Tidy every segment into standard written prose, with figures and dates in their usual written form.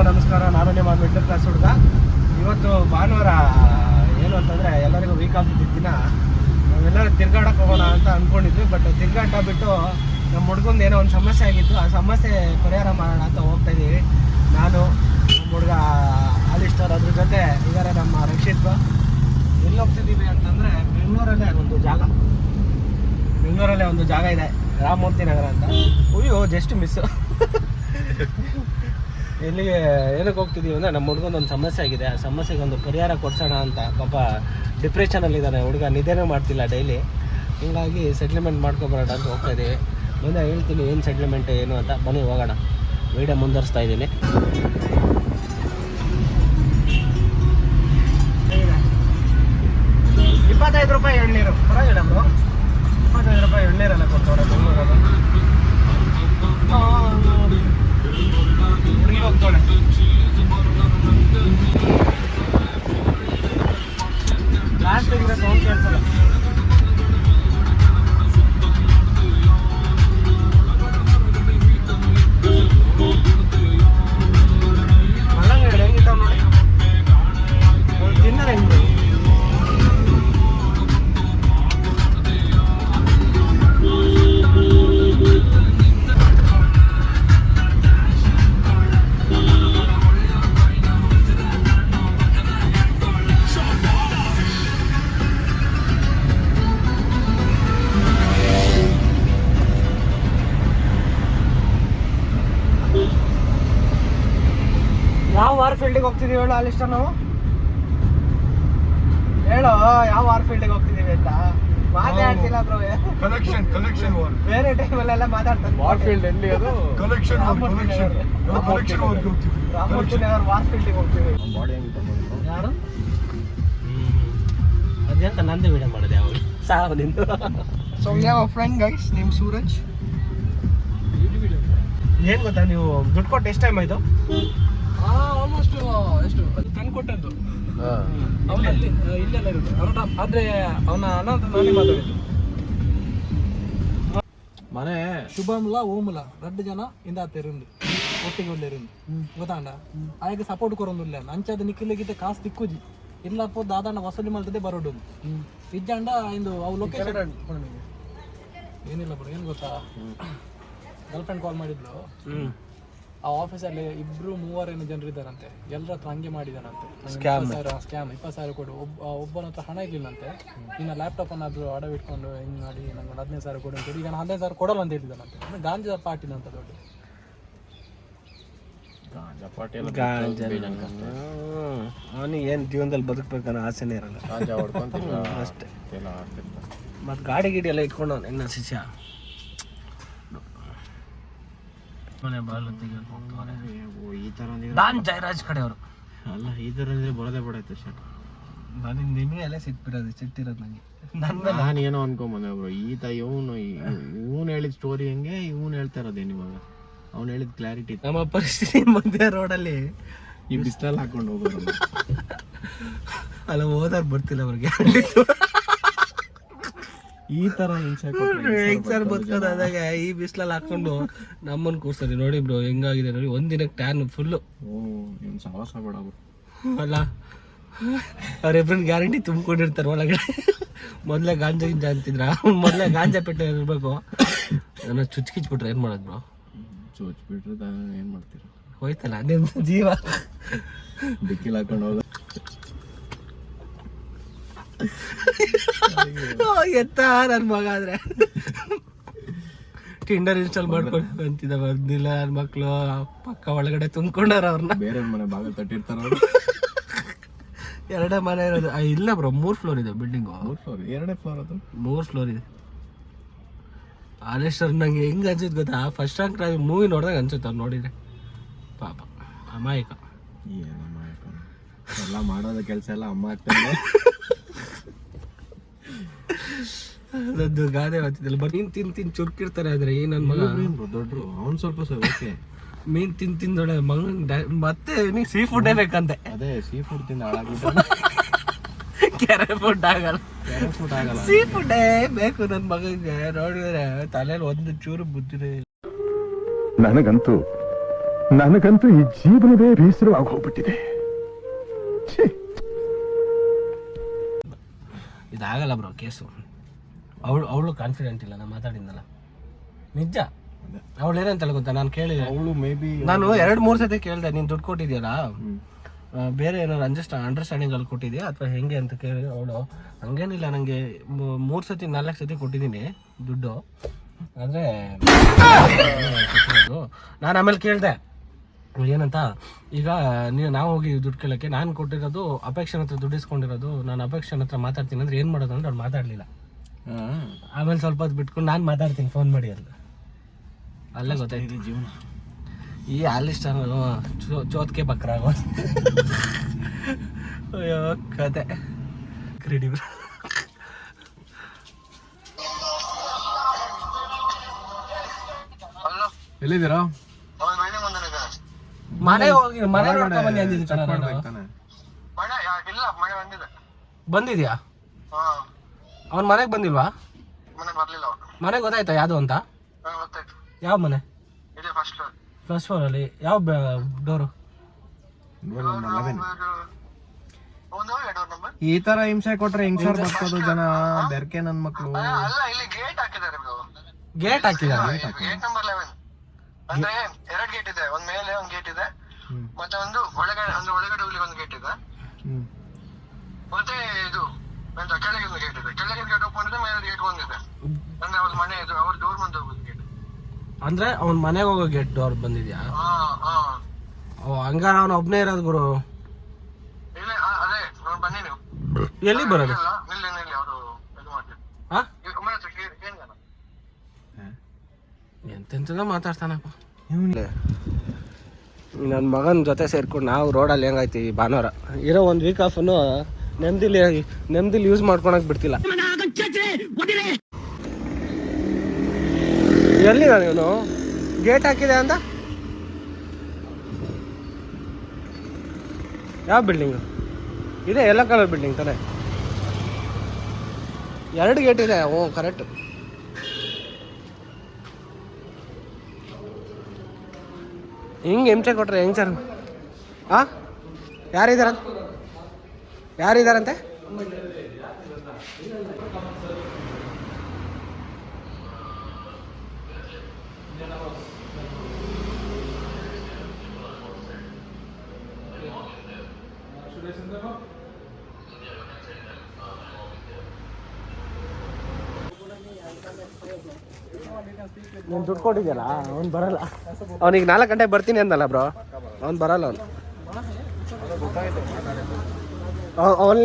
ನಮಸ್ಕಾರ. ನಾನು ನಿಮ್ಮ ಮಿಡ್ಲ್ ಕ್ಲಾಸ್ ಹುಡುಗ. ಇವತ್ತು ಭಾನುವಾರ ಏನು ಅಂತಂದರೆ ಎಲ್ಲರಿಗೂ ವೀಕ್ ಆಫ್ ಇದ್ದ ದಿನ ನಾವೆಲ್ಲರೂ ತಿರ್ಗಾಡಕ್ಕೆ ಹೋಗೋಣ ಅಂತ ಅಂದ್ಕೊಂಡಿದ್ವಿ. ಬಟ್ ತಿರ್ಗಾಟ ಬಿಟ್ಟು ನಮ್ಮ ಹುಡುಗಂದು ಏನೋ ಒಂದು ಸಮಸ್ಯೆ ಆಗಿತ್ತು. ಆ ಸಮಸ್ಯೆ ಪರಿಹಾರ ಮಾಡೋಣ ಅಂತ ಹೋಗ್ತಾ ಇದ್ದೀವಿ. ನಾನು ನಮ್ಮ ಹುಡುಗ ಆಲಿಸ್ಟರ್, ಅದ್ರ ಜೊತೆ ಇದ್ದಾರೆ ನಮ್ಮ ರಕ್ಷಿತ್. ಎಲ್ಲಿ ಹೋಗ್ತಿದ್ದೀವಿ ಅಂತಂದರೆ ಬೆಂಗಳೂರಲ್ಲೇ ಒಂದು ಜಾಗ ಇದೆ, ರಾಮಮೂರ್ತಿ ನಗರ ಅಂತ. ಅಯ್ಯೋ ಜಸ್ಟ್ ಮಿಸ್ಸು. ಎಲ್ಲಿಗೆ ಏನಕ್ಕೆ ಹೋಗ್ತಿದ್ದೀವಿ ಅಂದರೆ ನಮ್ಮ ಹುಡುಗಂದೊಂದು ಸಮಸ್ಯೆ ಆಗಿದೆ. ಆ ಸಮಸ್ಯೆಗೆ ಒಂದು ಪರಿಹಾರ ಕೊಡ್ಸೋಣ ಅಂತ. ಪಾಪ ಡಿಪ್ರೆಷನಲ್ಲಿದ್ದಾನೆ ಹುಡುಗ, ನಿದ್ದೆನೇ ಮಾಡ್ತಿಲ್ಲ ಡೈಲಿ. ಹೀಗಾಗಿ ಸೆಟ್ಲ್ಮೆಂಟ್ ಮಾಡ್ಕೊಬರೋಣ ಅಂತ ಹೋಗ್ತಾ ಇದ್ದೀವಿ. ಮುಂದೆ ಹೇಳ್ತೀನಿ ಏನು ಸೆಟ್ಲ್ಮೆಂಟ್ ಏನು ಅಂತ. ಬನ್ನಿ ಹೋಗೋಣ. ವೀಡಿಯೋ ಮುಂದುವರಿಸ್ತಾ ಇದ್ದೀನಿ. 25 ರೂಪಾಯಿ ಎಳ್ನೀರು ಪರವಾಗಿಲ್ಲ ಬ್ರೋ. 25 ರೂಪಾಯಿ ಎಳ್ನೀರೆಲ್ಲ ಕೊಡ್ತವ್ರೆ ಬೆಂಗಳೂರಲ್ಲಿ. ಹುಡುಗಿ ಹೋಗ್ತಾಳೆ. ಲಾಸ್ಟ್ ಇದ್ರೆ ಸೌಂಡ್ ಕೇಳಿಸಲ್ಲ. ಮಲ್ಲಂಗಡಿ ಹೆಂಗಿದ್ದಾವ ನೋಡಿ. ತಿನ್ನೋದು ಹೆಂಗೆ? ಯಾವ ವಾರ್ಫೀಲ್ಡಿಗೆ ಹೋಗ್ತಿದ್ದೀವಿ ಹೇಳು ಅಲ್ಲಿಷ್ಟ? ನಾವು ಹೇಳೋ ಯಾವ ವಾರ್ಫೀಲ್ಡಿಗೆ ಹೋಗ್ತಿದ್ದೀವಿ ಅಂತ. ಮಾತಾಡ್ತಿಲ್ಲ ಬ್ರೋ. ಕಲೆಕ್ಷನ್ ಬೇರೆ ಟೈಮಲ್ಲೆಲ್ಲ ಮಾತಾಡ್ತಾರೆ. ವಾರ್ಫೀಲ್ಡ್ ಎಲ್ಲಿ ಅದು? ರಾಮಮೂರ್ತಿ ನಗರ ವಾರ್ಫೀಲ್ಡಿಗೆ ಹೋಗ್ತೀವಿ. ಯಾರು ಅದಂತ ನಂದು ವಿಡಿಯೋ ಮಾಡಿದೆ ಯಾವಾಗ ಸಾವು ನಿಂದು. So we have a friend guys named Suraj. ಏನು ಗೊತ್ತಾ, ನೀವು ದುಡ್ಡು ಕೊಟ್ಟು ಎಷ್ಟು ಟೈಮ್ ಆಯಿತು? ಆಲ್ಮೋಸ್ಟ್ ಎಷ್ಟು ಫ್ರೆಂಡ್ ಕೊಟ್ಟದ್ದು. ಅವನಲ್ಲಿ ಇಲ್ಲೆಲ್ಲ ಇರುತ್ತೆ ಅವನ. ಆದರೆ ಅವನ ಅಣ್ಣ ಅಂತ ನಾನೇ ಮಾತಾಡಿದ್ದು. ಮನೆ ಶುಭಮ್ಲ ಓಮುಲ 2 ಜನ ಇಂದಾತಿருந்து ಒಟ್ಟಿಗೆ ಒಳ್ಳೆருந்து ಗೊತ್ತಾಂಡ ಆಯ್ಕೆ ಸಪೋರ್ಟ್ ಕೊರೊಂದುಲ್ಲ ಅಂಚದ ನಿಖಿಲಿಗಿತ್ತೆ ಕಾಸು ತಿಕ್ಕುಜಿ ಇಲ್ಲ ಪೋ ದಾದಾಂಡ ವಸೂಲಿ ಮಾಡ್ತದೆ ಬರೋಡು ಇಜ್ಜಾಂಡ ಇಂದು ಅವು ಲೊಕೇಶನ್ ಏನಿಲ್ಲ ಬಿಡು. ಏನು ಗೊತ್ತಾ, ಗರ್ಲ್ ಫ್ರೆಂಡ್ ಕಾಲ್ ಮಾಡಿದ್ಲು. ಆ ಆಫೀಸಲ್ಲಿ 2-3 ಜನರು ಇದ್ದಾರಂತೆ. ಎಲ್ಲರ ಹತ್ರ ಹಂಗೆ ಮಾಡಿದಾರಂತೆ. ಸ್ಕ್ಯಾಮ್ 20,000 ಕೊಡು. ಒಬ್ಬನ ಹತ್ರ ಹಣ ಇರ್ಲಿಲ್ಲಂತೆ. ಇನ್ನು ಲ್ಯಾಪ್ಟಾಪ್ ಅನ್ನಾದ್ರು ಅಡವಿಟ್ಕೊಂಡು ಹಿಂಗೆ ಮಾಡಿ ನಂಗೆ 15,000 ಕೊಡು ಅಂತ. ಈಗ ನಾನು 15,000 ಕೊಡಲ್ಲ ಅಂತ ಹೇಳಿದ್ದಾನಂತೆ. ಅಂದ್ರೆ ಗಾಂಜಾ ಪಾರ್ಟಿನ ಅಂತ ದೊಡ್ಡ ಅವನಿಗೆ ಏನು ಜೀವನದಲ್ಲಿ ಬದುಕಬೇಕನ್ನೋ ಆಸೆನೇ ಇರಲ್ಲ. ಅಷ್ಟೇ. ಮತ್ತು ಗಾಡಿ ಗಿಡಿ ಎಲ್ಲ ಇಟ್ಕೊಂಡು ಇನ್ನ ಶಿಷ್ಯ ಮನೆ ಬಾಗಿಲು ತೆಗೆದು ಹೋಗ್ತಾರೆ. ಈ ಥರ ನಾನು ಜಯರಾಜ್ ಕಡೆಯವರು ಅಲ್ಲ. ಈ ಥರ ಅಂದರೆ ಬರೋದೇ ಬಡಾಯ್ತು ಶರ್ಟ್. ನನಗೆ ನಿಮಗೆ ಎಲ್ಲ ಸಿಟ್ಟಿರೋದು ನನಗೆ. ನಾನು ಏನೋ ಅನ್ಕೊಂಬಂದೆ ಬ್ರೋ. ಈತ ಇವನು ಹೇಳಿದ ಸ್ಟೋರಿ ಹೆಂಗೆ ಇವನು ಹೇಳ್ತಾ ಇರೋದೇನು ಇವಾಗ. ಅವ್ನು ಹೇಳಿದ ಕ್ಲಾರಿಟಿ. ನಮ್ಮ ಪರಿಸ್ಥಿತಿ ಮಧ್ಯೆ ರೋಡಲ್ಲಿ ಈ ಬಿಸ್ಲಲ್ಲಿ ಹಾಕೊಂಡು ಹೋಗೋದು. ಅಲ್ಲ ಹೋದಾಗ ಬರ್ತಿಲ್ಲ ಅವ್ರಿಗೆ. ಈ ತರ ಸರ್ ಬದುಕೋದಾದಾಗ ಈ ಬಿಸಿಲಲ್ಲಿ ಹಾಕೊಂಡು ನಮ್ಮನ್ನು ಕೂರ್ಸ್ತಾರೆ. ನೋಡಿ ಬ್ರೋ ಹೆಂಗಾಗಿದೆ ನೋಡಿ. ಒಂದಿನಕ್ಕೆ ಟ್ಯಾನ್ ಫುಲ್ಲು. ಸಾಹಸ ಬೇಡ ಅಲ್ಲ, ಅವ್ರಿಬ್ರನ್ನ ಗ್ಯಾರಂಟಿ ತುಂಬಿಕೊಂಡಿರ್ತಾರೆ ಒಳಗಡೆ. ಮೊದಲೇ ಗಾಂಜಾ ಅಂತಿದ್ರ. ಮೊದಲೇ ಗಾಂಜಾ ಪೆಟ್ಟ ಇರಬೇಕು. ನನ್ನ ಚುಚ್ಕಿಚ್ಬಿಟ್ರೆ ಏನು ಮಾಡೋದು ಬ್ರೋ? ಚುಚ್ಬಿಟ್ರೆ ಏನು ಮಾಡ್ತೀರ? ಹೋಯ್ತಲ್ಲ ನಿಮ್ಮ ಜೀವ. ಡಿಕ್ಕಿಲ್ ಹಾಕೊಂಡು ಹೋಗ ಎತ್ತ ನನ್ನ ಮಗ ಆದ್ರೆ ಟಿಂಡರ್ ಇನ್ಸ್ಟಾಲ್ ಮಾಡ್ಕೊಂಡು ಅಂತಿದ್ದ. ಬಂದಿಲ್ಲ ನನ್ನ ಮಕ್ಕಳು ಪಕ್ಕ ಒಳಗಡೆ ತುಂಬ್ಕೊಂಡಾರ ಅವ್ರನ್ನ. ಬೇರೆ ಮನೆ ಬಾಗಿಲು ತಟ್ಟಿರ್ತಾರ. 2 ಮನೆ ಇರೋದು. ಇಲ್ಲ ಬ್ರೋ, 3 ಫ್ಲೋರ್ ಇದೆ ಬಿಲ್ಡಿಂಗು. 3 ಫ್ಲೋರ್ 2 ಫ್ಲೋರ್ ಅದು 3 ಫ್ಲೋರ್ ಇದೆ. ಆಲೇಶ್ವರ್ ನಂಗೆ ಹೆಂಗೆ ಅನ್ಸುತ್ತೆ ಗೊತ್ತಾ, ಫಸ್ಟ್ ರ್ಯಾಂಕ್ ಮೂವಿ ನೋಡಿದಾಗ ಅನ್ಸುತ್ತೆ ಅವ್ರು ನೋಡಿದ್ರೆ. ಪಾಪ ಅಮಾಯಕ. ಏನು ಅಮಾಯಕ ಎಲ್ಲ ಮಾಡೋದ ಕೆಲಸ ಎಲ್ಲ ಅಮ್ಮ ಆಗ್ತದೆ. ಅದೊಂದು ಗಾದೆ ಬರ್ತಿದ್ದಲ್ಲ, ಬರೀ ತಿನ್ ಚುರುಕಿರ್ತಾರೆ. ಆದರೆ ಈ ನನ್ನ ಮಗ ದೊಡ್ಡರು ಅವ್ನು ಸ್ವಲ್ಪ ಓಕೆ ಮೀನು ತಿಂದೊಡೆ ಮಗನ ಮತ್ತೆ ಸೀ ಫುಡ್ಡೇ ಬೇಕಂತೆ. ಅದೇ ಸೀ ಫುಡ್ ತಿಂದು ಹಾಳಾಗ್ಬಿಟ್ಟು ಕೆರೆ ಫುಡ್ ಆಗಲ್ಲ, ಸೀ ಫುಡ್ಡೇ ಬೇಕು ನನ್ನ ಮಗನಿಗೆ. ನೋಡಿದ್ರೆ ತಲೆಯಲ್ಲಿ ಒಂದು ಚೂರು ಬುದ್ಧಿನೇ ಇಲ್ಲ. ನನಗಂತೂ ನನಗಂತೂ ಈ ಜೀವನವೇ ಬೇಸರವಾಗಿ ಹೋಗ್ಬಿಟ್ಟಿದೆ. ಇದಾಗಲ್ಲ ಬ್ರೋ ಕೇಸು. ಅವಳು ಕಾನ್ಫಿಡೆಂಟ್ ಇಲ್ಲ, ನಾನು ಮಾತಾಡಿದ್ನಲ್ಲ ನಿಜ. ಅವಳು ಏನಂತ ಗೊತ್ತಾ, ನಾನು ಕೇಳಿದೆ, ಅವಳು ಮೇ ಬಿ ನಾನು 2-3 ಸತಿ ಕೇಳಿದೆ, ನೀನು ದುಡ್ಡು ಕೊಟ್ಟಿದ್ಯಲ್ಲ ಬೇರೆ ಏನಾದ್ರು ಅಂಡರ್ಸ್ಟ್ಯಾಂಡಿಂಗ್ ಅಲ್ಲಿ ಕೊಟ್ಟಿದ್ಯಾ ಅಥವಾ ಹೆಂಗೆ ಅಂತ ಕೇಳಿ, ಅವಳು ಹಂಗೇನಿಲ್ಲ, ನನಗೆ 3 ಸತಿ 4 ಸತಿ ಕೊಟ್ಟಿದ್ದೀನಿ ದುಡ್ಡು, ಆದರೆ ನಾನು ಆಮೇಲೆ ಕೇಳಿದೆ ಏನಂತ, ಈಗ ನಾವು ಹೋಗಿ ದುಡ್ಡು ಕೇಳೋಕ್ಕೆ ನಾನು ಕೊಟ್ಟಿರೋದು ಅಪೇಕ್ಷನ ಹತ್ರ ದುಡ್ಡು ಇಸ್ಕೊಂಡಿರೋದು, ನಾನು ಅಪೇಕ್ಷನ ಹತ್ರ ಮಾತಾಡ್ತೀನಿ ಅಂದ್ರೆ ಏನು ಮಾಡೋದು ಅಂದ್ರೆ ಅವ್ಳು ಮಾತಾಡಲಿಲ್ಲ. ಆಮೇಲೆ ಸ್ವಲ್ಪ ಹೊತ್ತು ಬಿಟ್ಕೊಂಡು ನಾನು ಮಾತಾಡ್ತೀನಿ ಫೋನ್ ಮಾಡಿ ಅಂತ, ಅಲ್ಲೇ ಗೊತ್ತಾಯ್ತು ಜೀವನ ಈ ಆಲಿಸ್ಟರ್ ಚೋತ್ಕೆ ಬಕ್ರಾಗೋ. ಅಯ್ಯೋ ಕತೆ ಕ್ರೆಡಿಬಲ್. ಎಲ್ಲಿದ್ದೀರಾ? ಮನೆಗೆ ಹೋಗಿ ಮನೆ ಬನ್ನಿ ಅಂದಿದ್ದು ಬಂದಿದ್ಯಾ? ಅವ್ನ ಮನೆಗೆ ಬಂದಿಲ್ವಾ? ಮನೆ ಗೊತ್ತಾಯ್ತಾ ಯಾವುದು ಅಂತ? ಯಾವ ಮನೆ? ಫಸ್ಟ್ ಫ್ಲೋರ್ ಅಲ್ಲಿ ಯಾವ ಡೋರು? ಈ ತರ ಹಿಂಸೆ ಕೊಟ್ರೆ ಹೆಂಗ್ ಸರ್ ಬರ್ತದು ಜನ, ಬೆರ್ಕೆ ನನ್ ಮಕ್ಳು. ಗೇಟ್ ಹಾಕಿದಾರ? ಅಂದ್ರೆ 2 ಗೇಟ್ ಇದೆ, ಒಂದ್ ಮೇಲೆ ಒಂದ್ ಗೇಟ್ ಇದೆ, ಮತ್ತೆ ಒಂದು ಒಳಗಡೆ ಹೋಗ್ಲಿಕ್ಕೆ ಒಂದು ಗೇಟ್ ಇದೆ, ಮತ್ತೆ ಇದು ಕೆಳಗೆ ಒಂದು ಗೇಟ್ ಇದೆ. ಕೆಳಗೆ ಗೇಟ್ ಓಪನ್ ಇದೆ, ಮೇಲೆ ಗೇಟ್ ಒಂದಿದೆ. ಅಂದ್ರೆ ಅವ್ರ ಮನೆ ಇದು, ಅವ್ರ ಡೋರ್ ಮುಂದೆ ಹೋಗೋದು ಗೇಟ್. ಅಂದ್ರೆ ಅವ್ನ ಮನೆಗೆ ಹೋಗೋ ಗೇಟ್ ಡೋರ್ ಬಂದಿದ್ಯಾ? ಹಂಗಾರ ಅವನು ಒಬ್ನೇ ಇರೋದು ಗುರು. ಇಲ್ಲ ಅದೇ ಬನ್ನಿ ನೀವು. ಎಲ್ಲಿ ಬರೋದು? ನಿಲ್ಲಿ ಅವರು ಇದು ಮಾಡ್ತಾರೆ. ಎಂತೆಂತದ ಮಾತಾಡ್ತಾನಪ್ಪ ನನ್ನ ಮಗನ ಜೊತೆ ಸೇರ್ಕೊಂಡು ನಾವು ರೋಡಲ್ಲಿ ಹೆಂಗಾಯ್ತೀವಿ ಭಾನುವಾರ ಇರೋ 1 ವೀಕ್ ಆಫನ್ನು ನೆಮ್ಮದಿಲಿ ಯೂಸ್ ಮಾಡ್ಕೊಳಕ್ ಬಿಡ್ತಿಲ್ಲ. ಎಲ್ಲಿದ ನೀನು? ಗೇಟ್ ಹಾಕಿದೆ ಅಂತ ಯಾವ ಬಿಲ್ಡಿಂಗು ಇದೆ? ಎಲ್ಲ ಕಲರ್ ಬಿಲ್ಡಿಂಗ್ ತಾನೆ, 2 ಗೇಟ್ ಇದೆ. ಓ ಕರೆಕ್ಟ್. ಹಿಂಗೆ ಹಿಂಸೆ ಕೊಟ್ರೆ ಹೆಂಗೆ ಸರ್? ಯಾರಿದಾರಂತೆ? ನೀನು ದುಡ್ಡು ಕೊಟ್ಟಿದ್ಯಲ್ಲ, ಅವ್ನು ಬರಲ್ಲ. ಅವ್ನಿಗೆ 4 ಗಂಟೆಗೆ ಬರ್ತೀನಿ ಅಂದಲ್ಲ ಬ್ರೋ, ಅವ್ನು ಬರಲ್ಲ. ಅವ್ನು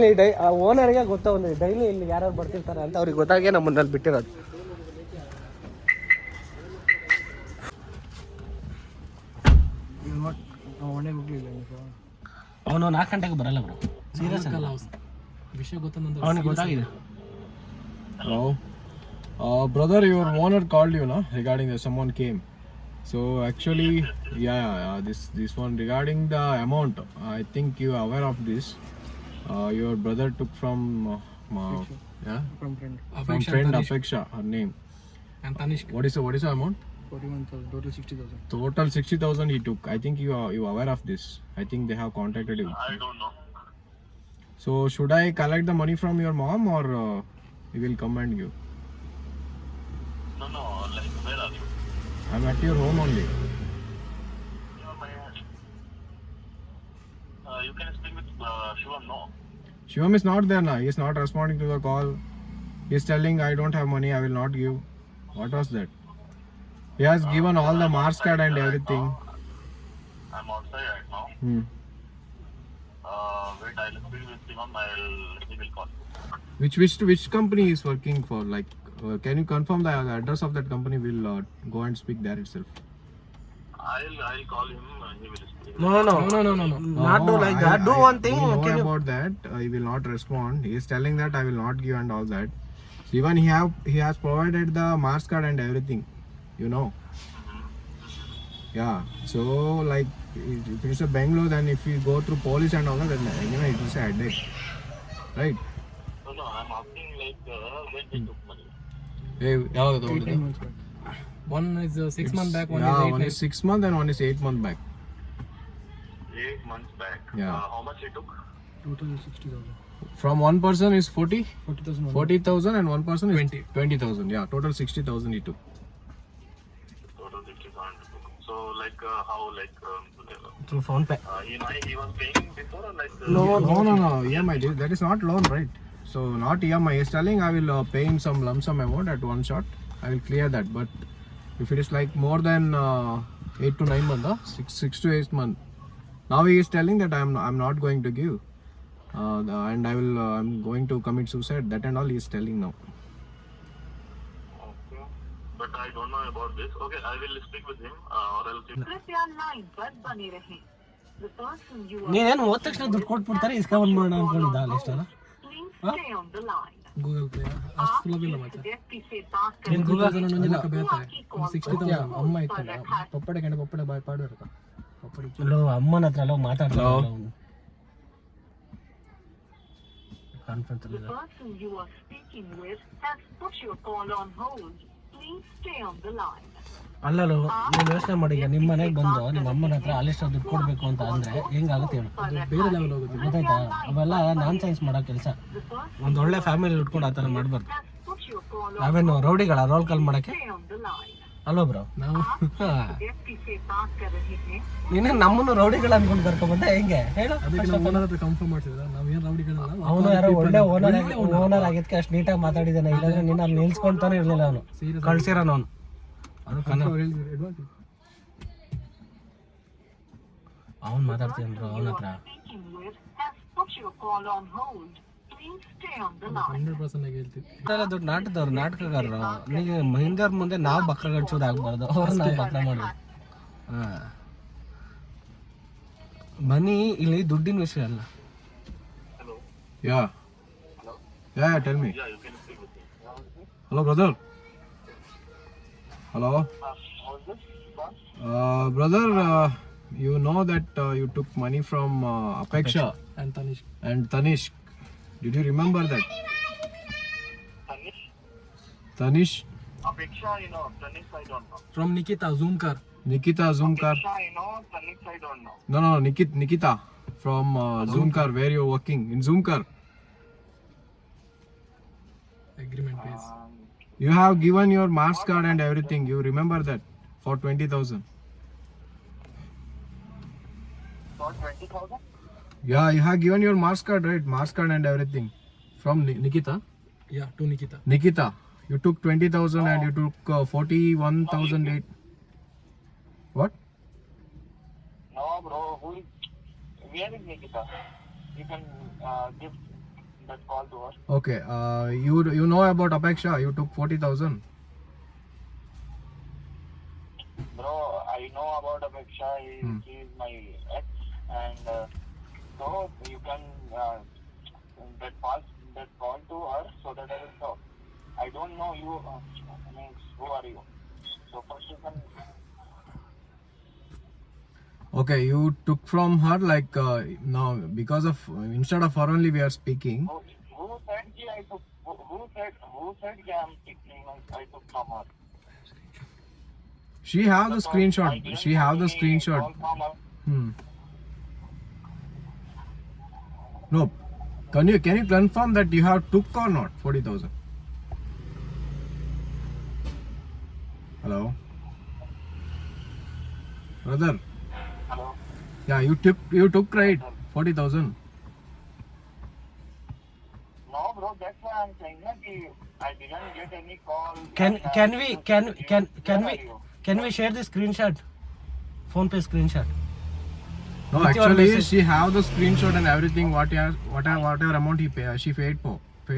ಓನರ್ಗೆ ಗೊತ್ತ, ಒಂದು ಡೈಲಿ ಇಲ್ಲಿ ಯಾರು ಬರ್ತಿರ್ತಾರೆ ಅಂತ ಅವ್ರಿಗೆ ಗೊತ್ತಾಗೆ ನಮ್ಮನ್ನಲ್ಲಿ ಬಿಟ್ಟಿರೋದು. ಅವನು 4 ಗಂಟೆಗೆ ಬರಲ್ಲ ಬ್ರೋ, ಸೀರಿಯಸ್ ಅಲ್ಲ. ವಿಷಯ ಗೊತ್ತಂದ್ರೆ ಅವನಿಗೆ ಗೊತ್ತಾಗಿದೆ. Hello. Brother, your owner called you, no? Regarding someone came. So actually, this one regarding the amount. I think you are aware of this. Your brother took from from friend. from friend Apeksha, her name. And Tanishq. What is the amount? 41,000. Total 60,000. Total 60,000 he took. I think you are aware of this. I think they have contacted you. I don't know. So should I collect the money from your mom or he will come and give? No, like where are you? I'm at your home only. You can speak with Shivam, no? Shivam is not there now. He is not responding to the call. He is telling I don't have money, I will not give. What was that? He has given all the marks card and everything. I'm outside right now. Wait, I'll speak with Shivam. He will call. Which company he is working for? Like, can you confirm the address of that company? We'll go and speak there itself. I'll call him and he will speak. No. Not do like that. Do one thing. We know Can you? about that. He will not respond. He is telling that I will not give and all that. Even he has provided the marks card and everything. You know. Yeah. So like, if it's a Bangalore, then if we go through police and all that, then it is a headache, right? No, I'm asking like when he took money. Hey, 18 months back. One is 6 months back, one is 8 one is 6 months and one is 8 months back. 8 months back. Yeah. How much he took? Total 60,000. From one person is 40, 40,000. 40,000 and one person is 20. 20,000. Yeah, total 60,000 he took. Total 60,000. So like how like through phone pay. he was paying before or like No. EMI. That is not loan, right? So not EMI. He is telling I will pay him some lump sum amount at one shot. I will clear that. But if it is like more than 8 to 9 months, 6 to 8 months. Now he is telling that I'm not going to give, and I'm going to commit suicide. That and all he is telling now. Okay. But I don't know about this. Okay, I will speak with him or else if कृपया line पर बने रहें. The person you are ನೀನೇನು ಹೋದ ತಕ್ಷಣ ದುಡ್ಡು ಕೊಟ್ಬಿಡ್ತಾರೆ ಇಸ್ಕೊಂಡ್ಬಿಡೋಣ ಅನ್ಕೊಂಡಿದ್ದ ಅಲ್ಲಿ ಇಷ್ಟಲ್ಲ. please stay on the line. Google Pay. ಅಷ್ಟು ಸುಲಭ ಇಲ್ಲ आप ಮತ್ತೆ. व्यक्ति से बात ನೀನು कर ಗೂಗಲ್ ಇಲ್ಲ ಬೇತಾರೆ. आपकी कॉल 60,000 ಅಮ್ಮ ಇತ್ತಲ್ಲ ಪಪ್ಪಡೆ ಕಂಡ ಪಪ್ಪಡೆ ಬಾಯ್ ಪಾಡು ಇರಕ ಪಪ್ಪಡೆ ಅಮ್ಮನ ಹತ್ರ ಎಲ್ಲ ಮಾತಾಡ್ತಾರೆ Hello. ಕಾನ್ಫರೆನ್ಸ್ ಅಲ್ಲಿ The person you are speaking with has put your call on hold. Please stay on the line. ಅಲ್ಲಲ್ಲ ನೀನು ಯೋಚನೆ ಮಾಡಿ ಈಗ ನಿಮ್ಮ ಮನೆಗೆ ಬಂದು ನಿಮ್ಮ ಅಮ್ಮನ ಹತ್ರ ಅಲ್ಲಿಷ್ಟ ದುಡ್ಡು ಕೊಡಬೇಕು ಅಂತ ಅಂದ್ರೆ ಹೆಂಗಾಗುತ್ತೆ ಹೇಳು. ಬೇರೆ ಲೆವೆಲ್ ಹೋಗುತ್ತೆ. ಗೊತ್ತಾಯ್ತಾ? ಅವೆಲ್ಲ ನಾನ್ ಸೈನ್ಸ್ ಮಾಡೋ ಕೆಲಸ. ಒಂದು ಒಳ್ಳೆ ಫ್ಯಾಮಿಲಿ ಉಟ್ಕೊಂಡು ಆ ಥರ ಮಾಡಬಾರ್ದು. Put your call on ನಾವೇನು ರೌಡಿಗಳ ರೋಲ್ ಕಾಲ್ ಮಾಡಕ್ಕೆ stay on the line. ಅಲ್ವಾ ಬ್ರೋ? ನಾವು व्यक्ति से बात कर रहे हैं. ನೀನು ನಮ್ಮನ್ನು ರೌಡಿಗಳ ಅನ್ಕೊಂಡು ಕರ್ಕೊಂಡ್ಬಂದ ಹೆಂಗೆ ಹೇಳು? ಅದಕ್ಕೆ ನಾವು ಓನರ್ ಹತ್ರ ಕನ್ಫರ್ಮ್ ಮಾಡ್ತಿದ್ದ ನಾವು ಏನು ರೌಡಿಗಳಲ್ಲ. ಅವನು ಯಾರೋ ಒಳ್ಳೆ ಓನರ್ ಆಗಿದ್ಕೆ ಅಷ್ಟು ನೀಟಾಗಿ ಮಾತಾಡಿದ್ದಾನೆ. ಇಲ್ಲಾಂದ್ರೆ ನೀನು ಅಲ್ಲಿ ನಿಲ್ಸ್ಕೊಂತಾನೆ ಇರಲಿಲ್ಲ ಅವನು. ಕಳ್ಸಿರೋನು ಅವನು. ಅದು ಕನ್ನಡ ಅವನು ಮಾತಾಡ್ತೀನಿ ಬ್ರೋ ಅವನ ಹತ್ರ. Speaking with has put your call on hold. Please stay on the line. 100% ಆಗಿ ಹೇಳ್ತೀವಿ. ಇದೆಲ್ಲ ದೊಡ್ಡ ನಾಟಕಗಾರರು. ನೀವು ಹಿಂದರ ಮುಂದೆ ನಾವು ಬಕ್ರ ಗಡ್ಸೋದಾಗ್ಬಾರ್ದು. ಅವ್ರು ನಾವು ಬಕ್ರ ಮಾಡೋದು. ಹಾಂ ಬನ್ನಿ, ಇಲ್ಲಿ ದುಡ್ಡಿನ ವಿಷಯ ಅಲ್ಲ. Yeah. Yeah, tell me. yeah, you can speak with him. Hello, brother. Hello. How's this? Brother, you know that you took money from Apeksha And Tanish. and Tanishq. Did you remember that? Tanish? Tanish, Apeksha, Tanish I don't know. From Nikita Zoomkar. Nikita Zoomkar. Apeksha, Tanish I don't know. No, Nikita from Zoomkar. Where you working in Zoomkar? Agreement base. You have given your marks card and everything. You remember that for 20,000. For 20,000? Yeah, you have given your marks card, right? Marks card and everything from Nikita. Yeah, to Nikita. Nikita, you took 20,000 and you took 41,008. What? No, bro. Where is Nikita? You can give that call to her. Okay. You know about Apeksha? You took 40,000. Bro, I know about Apeksha. He is my ex, and so you can that call to her so that I will talk. I don't know you. Means who are you? So first you can. Okay, you took from her like now because of instead of her only we are speaking. Who said ki I took? Who said ki I am taking? I took from her. She have the screenshot. She have the screenshot. Call from her. No. Can you confirm that you have took or not 40,000? Hello, brother. Hello. Yeah, you took right 40,000. No, bro. That's why I'm saying that I didn't get any call. Can we share the screenshot? Phone pay screenshot. No, With your actually message. she have the screenshot and everything. Whatever amount she paid for. Bro,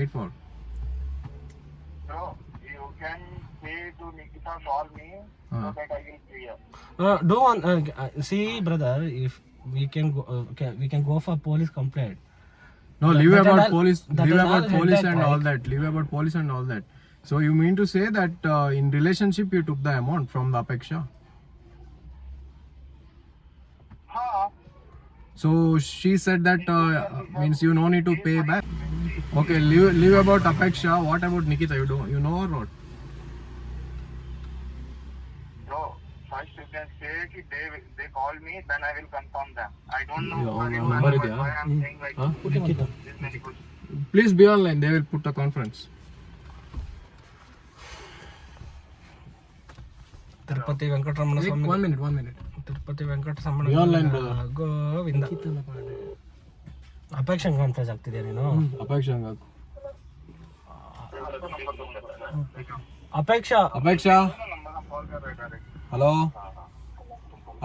you can say to Nikita, call me so that I will clear. Do one. See, brother, if we can go for police complaint. No, That- leave that about and all- police. that Leave and about all police head and back, all right? that. Leave about police and all that. So you mean to say that in relationship you took the amount from the Apeksha? Huh? So she said that means you no need to pay back. Okay, leave about Apeksha. What about Nikita? You know or not? Bro, first you can say कि they call me, then I will confirm them. I don't know Yeah, why number ಇದೆಯಾ? why I'm saying like Huh? this many questions. Please be online. They will put a conference. Tirupati Venkataramana Swami, 1 minute. Tirupati Venkataramana Be online, brother. Govinda. ಅಪೇಕ್ಷೆ conference ಆಗ್ತಿದ್ಯಾ ನೀನು? ಅಪೇಕ್ಷಾ ಹಂಗಾಕು. Apeksha Apeksha. Hello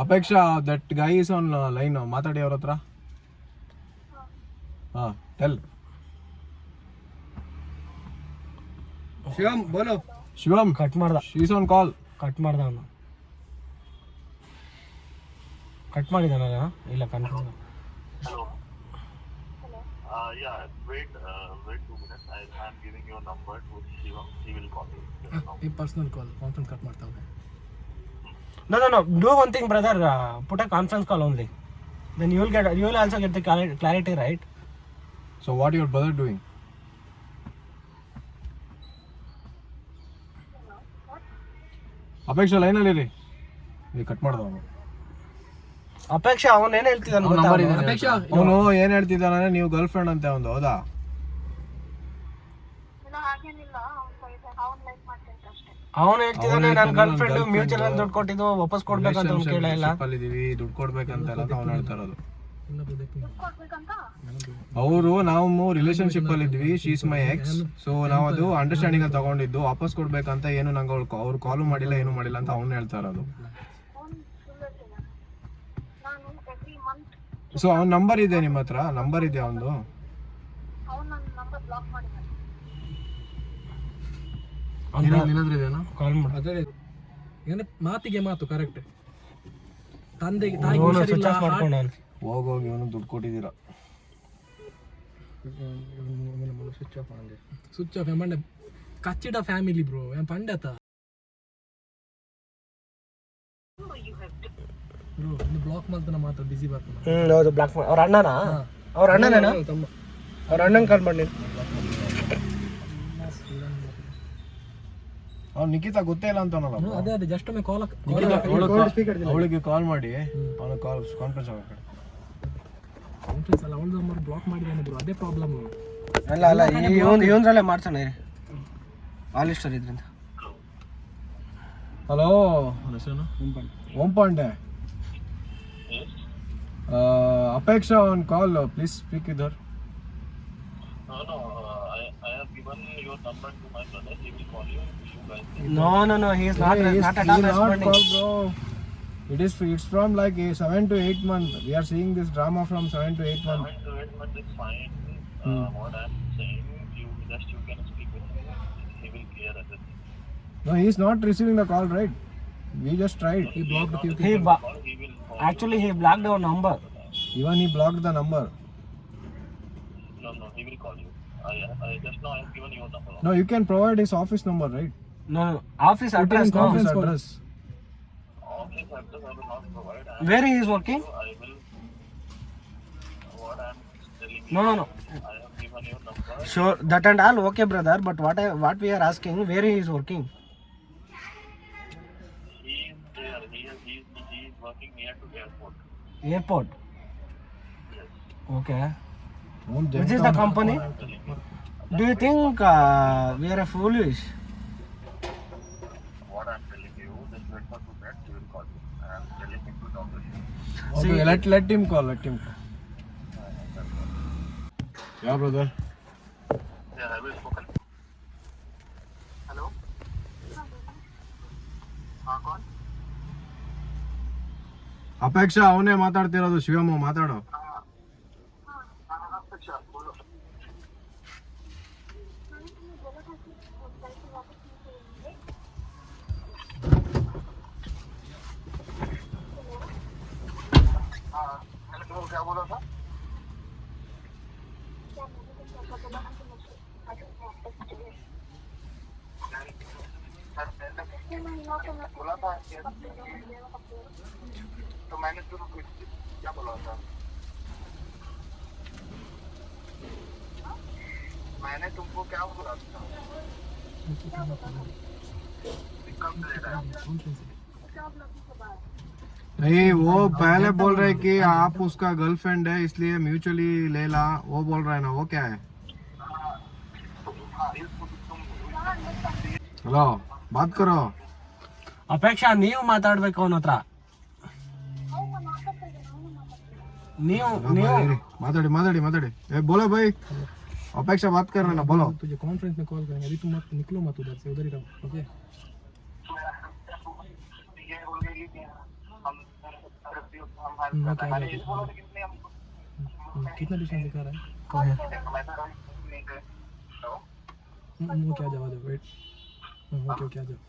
Apeksha, that guy is on line. ಮಾತಾಡಿ ಅವ್ರ ಹತ್ರ. ಹಾಂ tell. Shivam ಬೋಲೋ. ಶಿವಮ್ ಕಟ್ ಮಾಡ್ದ, she is on call. Cut ಮಾಡ್ದ ಅವನು. ಕಟ್ ಮಾಡಿದಾನ ಇಲ್ಲ conference. Yeah, wait 2 minutes. I'm giving your number to Shivam. He will call you. ಈ ಪರ್ಸನಲ್ ಕಾಲ್ ಕಾನ್ಫರೆನ್ಸ್ ಕಟ್ ಮಾಡ್ತಾವೆ. No. Do one thing, brother. Put a conference call only. Then you will also get the clarity, right? So what your brother doing? Apeksha ಲೈನಲ್ಲಿ ರೀ. ಈಗ cut ಮಾಡ್ದ ಅವನು. ಅಪೇಕ್ಷಾ ಅವನು ಏನ್ ಹೇಳ್ತಿದ್ದಾನೆ ಅಪೇಕ್ಷಾ, ಅವನು ಏನ್ ಹೇಳ್ತಿದ್ದಾನೆ, ನೀವು ಗರ್ಲ್ ಫ್ರೆಂಡ್ ಅಂತೆ ಒಂದು, ಹೌದಾ? ಅವನು ಹೇಳ್ತಿದ್ದಾನೆ ನನ್ನ ಗರ್ಲ್ ಫ್ರೆಂಡ್ ಮ್ಯೂಚುವಲ್ ಅಲ್ಲಿ ದುಡ್ಡು ಕೊಟ್ಟಿದ್ದು ವಾಪಸ್ ಕೊಡ್ಬೇಕಂತ ಅವ್ನು ಕೇಳೇ ಇಲ್ಲ. ಇದೀವಿ, ದುಡ್ಡು ಕೊಡ್ಬೇಕಂತ ಅವ್ನು ಹೇಳ್ತಾ ಇರೋದು. ಅವರು ನಾವು ರಿಲೇಶನ್ಶಿಪ್ ಅಲ್ಲಿ ಇದ್ವಿ, she is my X. So ನಾವು ಅದು ಅಂಡರ್ಸ್ಟ್ಯಾಂಡಿಂಗ್ ಅಲ್ಲಿ ತಗೊಂಡಿದ್ದು, ವಾಪಸ್ ಕೊಡ್ಬೇಕಂತ ಏನು ನಂಗೆ ಅವ್ರು ಕಾಲು ಮಾಡಿಲ್ಲ, ಏನು ಮಾಡಿಲ್ಲ ಅಂತ ಅವ್ನು ಹೇಳ್ತಾ ಇರೋದು. ಸೊ ಅವ್ನ ನಂಬರ್ ಇದೆ ನಿಮ್ಮ ಹತ್ರ? ನಂಬರ್ ಇದೆ ಅವನು? ಕಾಲ್ ಮಾಡಿ. ಅದೇ ಏನೇ ಮಾತಿಗೆ ಮಾತು ಕರೆಕ್ಟ್. ತಂದೆಗೆ ಸ್ವಿಚ್ ಆಫ್ ಮಾಡ್ಕೊಂಡು ಅವ್ನು. ಹೋಗೋಗಿ ಇವನು ದುಡ್ಡು ಕೊಟ್ಟಿದ್ದೀರಾ? ಸ್ವಿಚ್ ಆಫ್ ಮಂಡೆ ಕಚ್ಚಿಡ ಫ್ಯಾಮಿಲಿ ಬ್ರೋ ಪಂಡತ ಬ್ರೋ ಬ್ಲಾಕ್ ಮಾಡ್ತಾನ ಮಾತು ಬಿಸಿ ಬರ್ತಾನ. ಹೌದು, ಬ್ಲಾಕ್ ಮಾಡಿ. ಅವ್ರ ಅಣ್ಣನಾ? ಅವ್ರ ಅಣ್ಣನೇನಾ? ಅವ್ರ ಅಣ್ಣನ ಕಾಲ್ ಮಾಡಿ. ಅವ್ನು ನಿಖಿತಾ ಗೊತ್ತೇ ಇಲ್ಲ ಅಂತಾನಲ್ಲ. ಅದೇ ಜಸ್ಟ್ ಒಮ್ಮೆ ಕಾಲ್ ಅವಳಿಗೆ ಕಾಲ್ ಮಾಡಿ ಅವನು ಕಾನ್ಫರೆನ್ಸ್ ಆಗಕ್ಕೆ. ಕಾನ್ಫರೆನ್ಸ್ ಅಲ್ಲ, ಅವಳ ನಂಬರ್ ಬ್ಲಾಕ್ ಮಾಡಿದಾನೆ ಬ್ರೋ, ಅದೇ ಪ್ರಾಬ್ಲಮ್. ಅಲ್ಲ ಇವನ್ರಲ್ಲೇ ಮಾಡ್ಸೋಣ ಇರಿ, ಆಲ್ ಇಸ್ಟರ್ ಇದ್ರಿಂದ. Hello Om Pandey. Apeksha on call, please speak with her. No, I have given your number to my brother. He will call you. No, he is not at all responding. Call, bro. It's from like 7 to 8 months. We are seeing this drama from 7 to 8 months. 7 to 8 months is fine. What I'm saying, you can speak with him. He will clear everything. No, he is not receiving the call, right? We just tried. He blocked a few He people. He will call. actually he blocked our number. Even he blocked the number. No, he will call you. I just now I have given your number. No, you can provide his office number, right? No, office address. No. Office address. Office address I will not provide. Where he is working? I will. What I'm telling you. No. I have given your number. Sure, that and all okay, brother. But what we are asking, where he is working? He is there. He is working near to airport. Airport. Yes. Okay. Which is the company? Do you think we are foolish? What I'm telling you, just wait for 2 minutes. He will call you. I'm telling him to talk to you. Okay, let him call. Yeah, brother. Yeah, have you spoken? Hello? कौन? ಅಪೇಕ್ಷಾ ಅವನೇ ಮಾತಾಡ್ತಿರೋದು. ಶಿವಮ್ಮ ಮಾತಾಡೋ. अच्छा बोलो. Hello, क्या बोला था? बोला था तो मैंने शुरू क्या बोला था? मैंने तुमको क्या बोला था? कब ले रहा है? नहीं वो पहले बोल रहे कि आप उसका गर्लफ्रेंड है इसलिए म्यूचुअली ले ला, वो बोल रहा है ना, वो क्या है? हेलो, बात करो. ಅಪೇಕ್ಷಾ ನೀವು ಮಾತಾಡ್ಬೇಕು ಅವನ ಹತ್ರ. ನೀವು माताड़ी माताड़ी माताड़ी. ए बोलो भाई, अपेक्षा बात कर रहे ना, बोलो. तुझे कॉन्फ्रेंस में कॉल करेंगे, अभी तुम मत निकलो मत उधर से, उधर ही रहो. ओके कितना डिस्टेंस दिखा रहा है? वो क्या जाओ जाओ वेट. ओके ओके आ जाओ.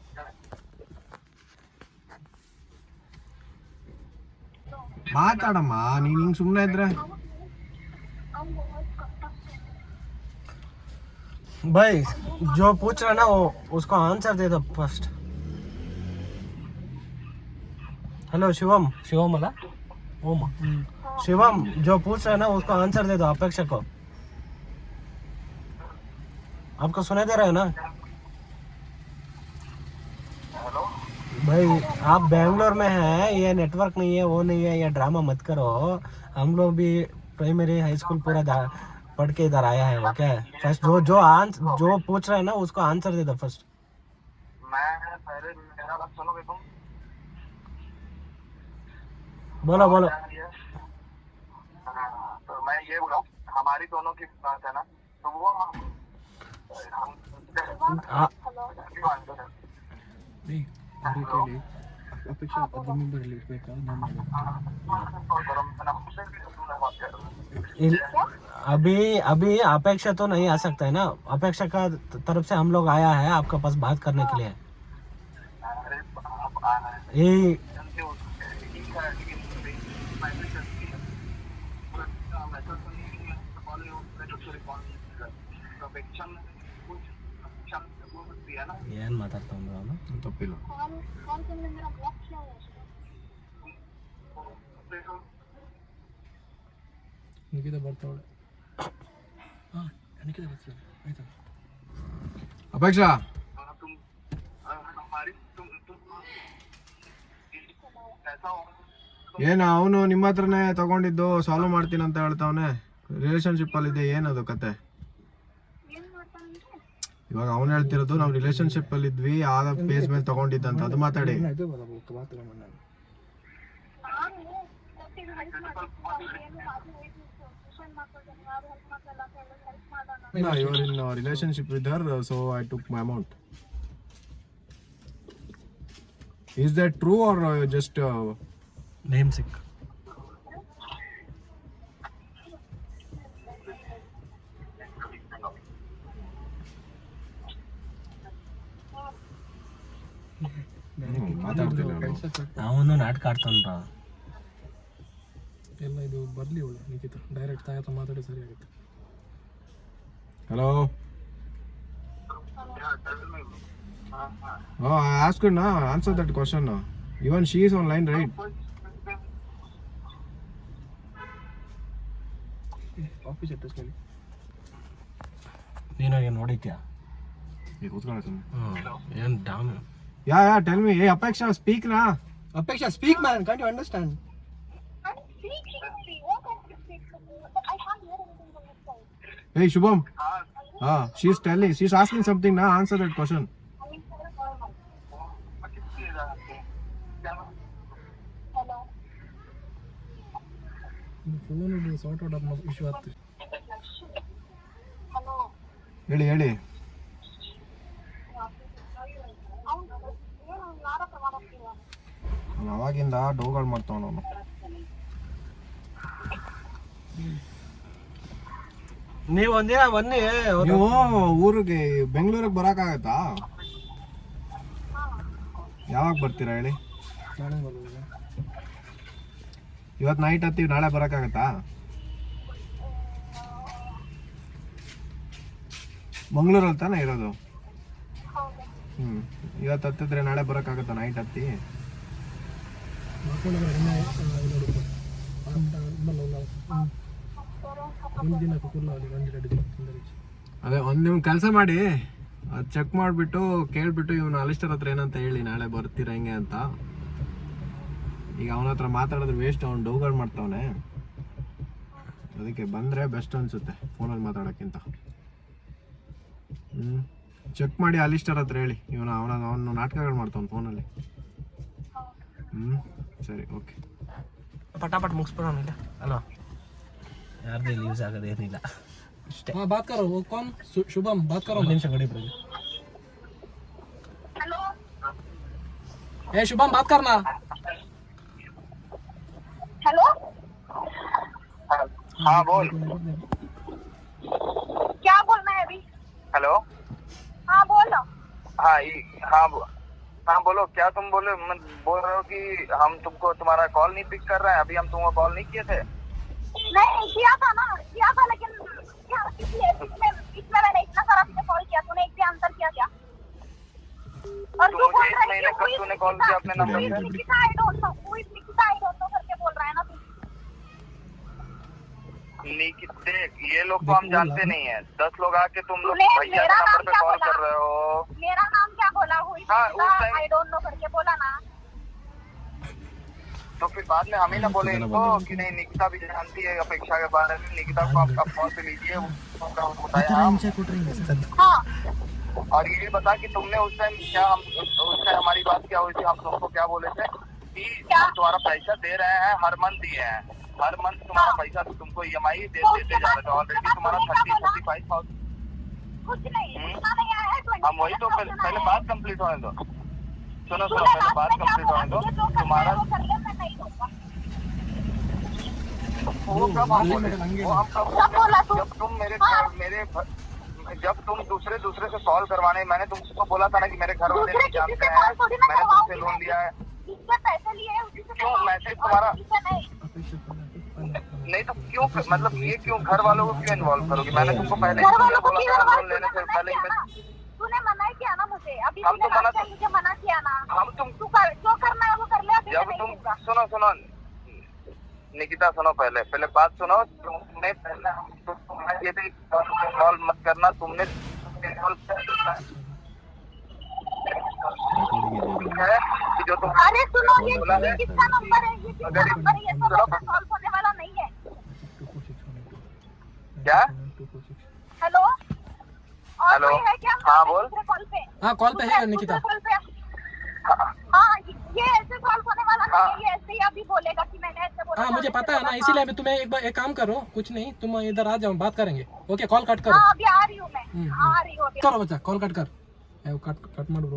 ಮಾತಾಡಮ್ಮ, ನೀನು ಹಿಂಗೆ ಸುಮ್ಮನೆ ಇದ್ರೆ. भाई जो पूछ रहा है ना वो उसको आंसर दे दो फर्स्ट. हेलो शिवम, शिवम अला ओम शिवम, जो पूछ रहा है ना उसको आंसर दे दो अपेक्षा को. आपको सुनाई दे रहा है ना? भाई आप बेंगलोर में हैं, ये नेटवर्क नहीं है, वो नहीं है, ये ड्रामा मत करो. हम लोग भी प्राइमरी हाई स्कूल पूरा पढ़ के इधर आया है. ओके फर्स्ट जो पूछ रहे हैं ना उसको आंसर दे दो फर्स्ट. मैं पहले मेरा बात सुनोगे तुम? बोलो बोलो. तो मैं ये बोला हमारी दोनों की बात है ना, तो वो अपेक्षा जमीन बरली ಬೇಕಾ ನಾನು अभी अपेक्षा तो नहीं आ सकता है ना. अपेक्षा का तरफ से हम लोग आया है आपके पास बात करने के लिए. ये ಏನ್ ಮಾತಾಡ್ತಾ ಇದ್ರು ಅವನು? ತಪ್ಪಿಲ್ಲ. ನಿಕಿತ ಬರ್ತಾವಳೆ. ನಿಕಿತ ಬರ್ತಾಳೆ ಆಯ್ತಾ? ಅಪೇಕ್ಷಾ, ಏನು ಅವನು ನಿಮ್ಮ ಹತ್ರನೇ ತಗೊಂಡಿದ್ದು ಸಾಲ್ವ್ ಮಾಡ್ತೀನಿ ಅಂತ ಹೇಳ್ತಾವನೆ. ರಿಲೇಶನ್ಶಿಪ್ ಅಲ್ಲಿ ಇದೆ, ಏನದು ಕತೆ? ಇವಾಗ ಅವನು ಹೇಳ್ತಿರೋದು ನಾವು ರಿಲೇಶನ್ಶಿಪ್ ಅಲ್ಲಿ ಇದ್ವಿ, ಆ ಪೇಜ್ ಮೇಲೆ ತಗೊಂಡಿದ್ದಂತ, ಅದು ಮಾತಾಡಿ. No, you are in a relationship with her, so I took my amount. Is that true or just name sick? ಮಾತಾಡ್ತಿಲ್ಲ ಅವನು ನಾಟಕ ಆಡ್ತಾನ್ರ. ಎಲ್ಲ ಇದು ಬರಲಿ ಅವಳು ನಿಕಿತ ಡೈರೆಕ್ಟ್ ತಾಯಿ ಹತ್ರ ಮಾತಾಡಿ ಸರಿ ಆಗುತ್ತೆ. Hello. Oh, I asked her now. Answer that question now. Even she is online, right? Office address ಮೇಲೆ ನೀನು ಏನು ನೋಡಿದ್ಯಾ? ಏನು ಡಾಮ್. Yeah, tell me. Hey, Apeksha, speak na. Apeksha speak man, can't you understand? Hey, Shubham. She's asking something na. Answer that question. Phone sort out of issue ಆಯ್ತು. ಹೇಳಿ ಅವಾಗಿಂದ ಡೋಗಳು ಮಾಡ್ತಾವ ಅವನು. ನೀವು ಒಂದಿನ ಬನ್ನಿ. ನೀವು ಊರಿಗೆ ಬೆಂಗಳೂರಿಗೆ ಬರೋಕ್ಕಾಗತ್ತಾ? ಯಾವಾಗ ಬರ್ತೀರಾ ಹೇಳಿ? ನಾಳೆ ಬರ್ಬೋದು. ಇವತ್ತು ನೈಟ್ ಹತ್ತೀವಿ, ನಾಳೆ ಬರೋಕ್ಕಾಗತ್ತಾ? ಮಂಗಳೂರಲ್ಲಿ ತಾನೇ ಇರೋದು? ಇವತ್ತು ಹತ್ತಿದ್ರೆ ನಾಳೆ ಬರೋಕ್ಕಾಗತ್ತಾ ನೈಟ್ ಹತ್ತಿ? ಅದೇ ನೀವು ಕೆಲಸ ಮಾಡಿ, ಅದು ಚೆಕ್ ಮಾಡಿಬಿಟ್ಟು ಕೇಳಿಬಿಟ್ಟು ಇವನು ಅಲಿಸ್ಟರ್ ಹತ್ರ ಏನಂತ ಹೇಳಿ ನಾಳೆ ಬರ್ತೀರಾ ಹೆಂಗೆ ಅಂತ. ಈಗ ಅವನ ಹತ್ರ ಮಾತಾಡಿದ್ರೆ ವೇಸ್ಟ್, ಅವ್ನು ಡೌಗಳು ಮಾಡ್ತಾವನೆ. ಅದಕ್ಕೆ ಬಂದರೆ ಬೆಸ್ಟ್ ಅನಿಸುತ್ತೆ ಫೋನಲ್ಲಿ ಮಾತಾಡೋಕ್ಕಿಂತ. ಚೆಕ್ ಮಾಡಿ ಅಲಿಸ್ಟರ್ ಹತ್ರ ಹೇಳಿ, ಅವನು ನಾಟಕಗಳು ಮಾಡ್ತಾವ್ನು ಫೋನಲ್ಲಿ. ಸರಿ, ಓಕೆ. ಪಟಾಪಟ್ ಮುಗಿಸ್ಬಿಡೋಣ ಇಲ್ಲ ಅಲ್ವಾ? ಯಾರ್ದು ಇಲ್ಲಿ ಯೂಸ್ ಆಗೋದೇನಿಲ್ಲ ಅಷ್ಟೇ. हाँ बात करो, वो कौन? शुभम बात करो. ನಿಮಿಷ ಕೊಡಿ ಬ್ರೋ. हेलो ए शुभम बात करना. हेलो हाँ बोल. क्या बोलना है अभी? हेलो. हाँ बोलो. हाँ बोलो. क्या तुम बोल रहे हो कि हम तुमको तुम्हारा कॉल नहीं पिक कर रहे हैं? अभी हम तुमको कॉल नहीं किए थे. नहीं किया था ना, किया था, लेकिन इसमें मैंने इतना सारा तुझे कॉल किया, तूने एक भी आंसर किया क्या? और तो मुझे इस महीने कब तूने कॉल किया अपने नंबर पे? Nikita I don't know, who is Nikita I don't know करके बोल रहा है ना तू. देख, ये लोग को हम जानते नहीं है. 10 लोग आके तुम लोग तूने भैया के मेरा नंबर नाम पे क्या कॉल बोला? कर रहे हो. मेरा नाम क्या बोला? हु इज हाँ, उस Nikita time- I don't know करके बोला ना. तो फिर बाद में हम ही ना बोले इनको कि नहीं निकिता भी जानती है अपेक्षा के बारे में. निकिता को आप कॉल पे लीजिए, उसका बताया हम. हाँ और ये भी बता कि तुमने उस टाइम क्या, हम उस टाइम हमारी बात क्या हुई थी, हम तुमको क्या बोले थे कि हम तुम्हारा पैसा दे रहे हैं, हर मंथ दिए हैं, हर मंथ तुम्हारा पैसा तुमको EMI देते जा रहे थे. ऑलरेडी तुम्हारा 30-45,000. कुछ नहीं, इतना नहीं आया है. हम वही तो पहले बात कंप्लीट होने दो. सुनो पहले बात कंप्लीट होने दो. तुम्हारा वो कब हम बोले? वो हम कब बोले? जब तुम जब तुम दूसरे से कॉल करवाने, मैंने तुमको बोला था ना कि मेरे घर वाले नहीं जानते हैं, मैंने तुमसे लोन लिया है. जिससे पैसे लिए क्यों मैसेज तुम्हारा नहीं तो क्यों, मतलब ये क्यों घर वालों को क्यों इन्वॉल्व करोगे? मैंने तुमको पहले घर वालों को बोला था लोन लेने से पहले. तूने मना किया ना मुझे, अभी हम तो मना, मुझे मना किया ना. हम तुम तू कर, जो करना है वो कर ले. अभी जब मैं तुम नहीं दूंगा. सुनो निकिता सुनो, पहले बात सुनो. तुमने पहले तुमको ये थे कॉल मत करना. तुमने कॉल है कि जो तुम अरे सुनो, ये बोला है. किसका नंबर है? ये किसका अगर नंबर है? ये तो सॉल्व होने वाला नहीं है. क्या? हेलो, और हेलो. कोई है क्या? हाँ, बोल. दूसरे कॉल पे. हाँ कॉल पे है निकिता. दूसरे कॉल पे. हाँ, ये ऐसे सॉल्व होने वाला नहीं है. ये ऐसे ही अभी बोलेगा कि मैंने ऐसे बोला. हाँ मुझे पता है ना, इसीलिए अभी तुम्हें एक काम करो, कुछ नहीं, तुम इधर आ जाओ, बात करेंगे. ओके कॉल कट करो. हाँ अभी आ रही हूँ मैं, आ रही हूँ अभी. करो बच्चा, कॉल कट कर. कट मारो.